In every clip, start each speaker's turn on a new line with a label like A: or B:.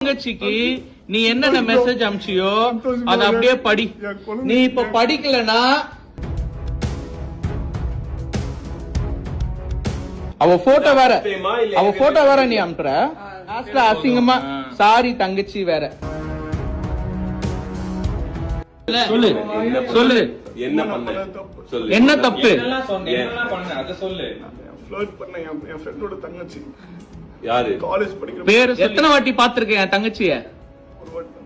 A: தங்கச்சிக்கு நீ என்னென்ன மெசேஜ் அனுப்பிச்சியோ அத அப்படியே படி. நீ இப்ப படிக்கலனா அவ போட்டோ வேற நீ அனுப்புற. அசிங்கமா சாரி தங்கச்சி வேற. சொல்லு சொல்லு
B: என்ன பண்ண சொல்லு.
A: என்ன தப்பு?
B: யாரு
A: பேரு எத்தனை வாட்டி பாத்திருக்கேன் என் தங்கச்சிய?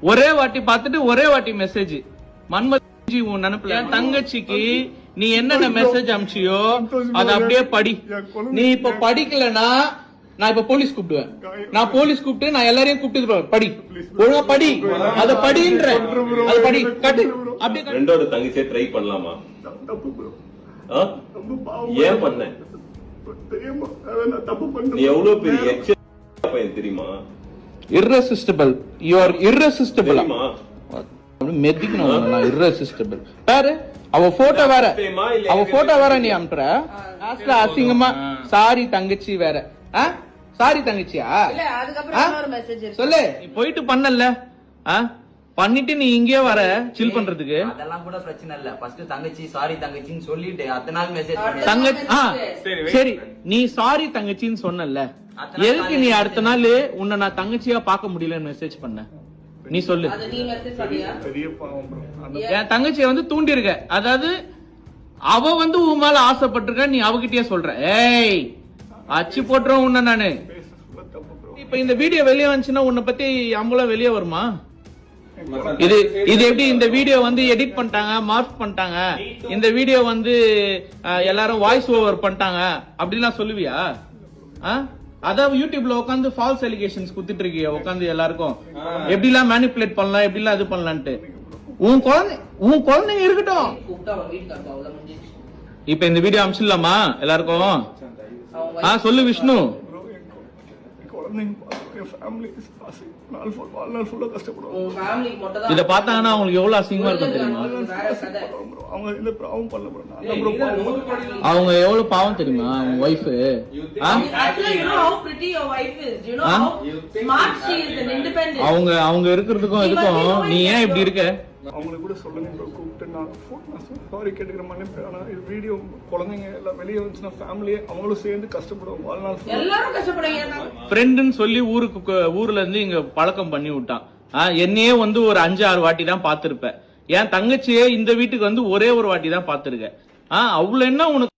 A: ஒரே வாட்டி பாத்துட்டு ஒரே வாட்டி மெசேஜ் மன்மதி உன் நினைப்புல. என் தங்கச்சிக்கு நீ என்னென்ன மெசேஜ் அனுப்பிச்சியோ அத அப்படியே படி. நீ இப்ப படிக்கலனா நான் இப்ப போலீஸ் கூப்பிடுவேன். நான் போலீஸ் கூப்பிட்டு நான் எல்லாரையும் கூப்பிட்டு படி, ஒழுங்கா படி, அத படின்ற அத படி கட்டு. அப்படியே
B: ரெண்டோட தங்கச்சியை ட்ரை பண்ணலாமா? ஏன் பண்ண? நீ எவ்வளவு பெரிய பையன் தெரியுமா?
A: irresistible. You are irresistible. மெதிக்கணும். நான் irresistible. பாரு அவ போட்டோ வேற நீ அனுப்புற. அசிங்கமா சாரி தங்கச்சி வேற. சாரி தங்கச்சியா? சொல்லு. நீ போயிட்டு பண்ணல பண்ணிட்டு நீ இங்கே வர சில் பண்றதுக்கு.
C: அதெல்லாம் கூட பிரச்சனை இல்ல. ஃபர்ஸ்ட் தங்கச்சி சாரி தங்கச்சின்னு சொல்லிட்டு அத்தனை நாள் மெசேஜ்
A: தங்கச்சி சரி நீ சாரி தங்கச்சின்னு சொன்னல, எதுக்கு நீ அடுத்த நாள் உன்னை நான் தங்கச்சியா பார்க்க முடியலன்னு மெசேஜ் பண்ண? நீ சொல்லு. என் தங்கச்சிய தூண்டி இருக்க. அதாவது அவ உன் மேல ஆசைப்பட்டிருக்க, நீ அவகிட்டயே சொல்ற. ஏய் அச்சு போட்டுறோம் உன்ன நானு. இப்ப இந்த வீடியோ வெளியே வந்துச்சுன்னா உன்னை பத்தி அம்பலம் வெளியே வருமா? இது எப்படி இந்த வீடியோ எடிட் பண்ணிட்டாங்க, மார்க் பண்ணிட்டாங்க, இந்த வீடியோ எல்லாரும் வாய்ஸ் ஓவர் பண்ணிட்டாங்க அப்படிலாம் சொல்லுவியா? அதாவது யூடியூப்ல உட்காந்து ஃபால்ஸ் அலிகேஷன்ஸ் குடுத்துட்டு இருக்கிய உட்காந்து எல்லாருக்கும் எப்படிலாம் மேனிபுலேட் பண்ணலாம், எப்படிலாம் இது பண்ணலான்ட்டு. உன் குழந்தைங்க இருக்கட்டும். இப்ப இந்த வீடியோ அனுப்பிச்சிடலாமா எல்லாருக்கும்? சொல்லு விஷ்ணு. இத பார்த்தாங்கன்னா அவங்களுக்கு எவ்வளவு அசிங்கமா இருக்கும் தெரியுமா? அவங்க எவ்வளவு பாவம் தெரியுமா அவங்க வைஃப்? அவங்க இருக்கிறதுக்கும் இதுக்கும் நீ ஏன் இப்படி இருக்க?
D: அவங்களுக்கு கூட சொல்லுங்க கூப்பிட்டு நான் சாரி கேட்டுக்கிற மன்னிப்பு. ஆனா இது வீடியோ குழந்தைங்க எல்லாம் வெளியே வந்துச்சுன்னா ஃபேமிலியே அவங்களும் சேர்ந்து கஷ்டப்படுவோம். வாழ்நாள் எல்லாரும் கஷ்டப்படுவாங்க.
A: ஃப்ரெண்டுன்னு சொல்லி ஊர்ல இருந்து இங்க பழக்கம் பண்ணி விட்டான். என்னையே ஒரு 5-6 வாட்டி தான் பாத்திருப்ப. என் தங்கச்சியே இந்த வீட்டுக்கு ஒரே ஒரு வாட்டி தான் பாத்திருக்க. அவ்வளவு என்ன உனக்கு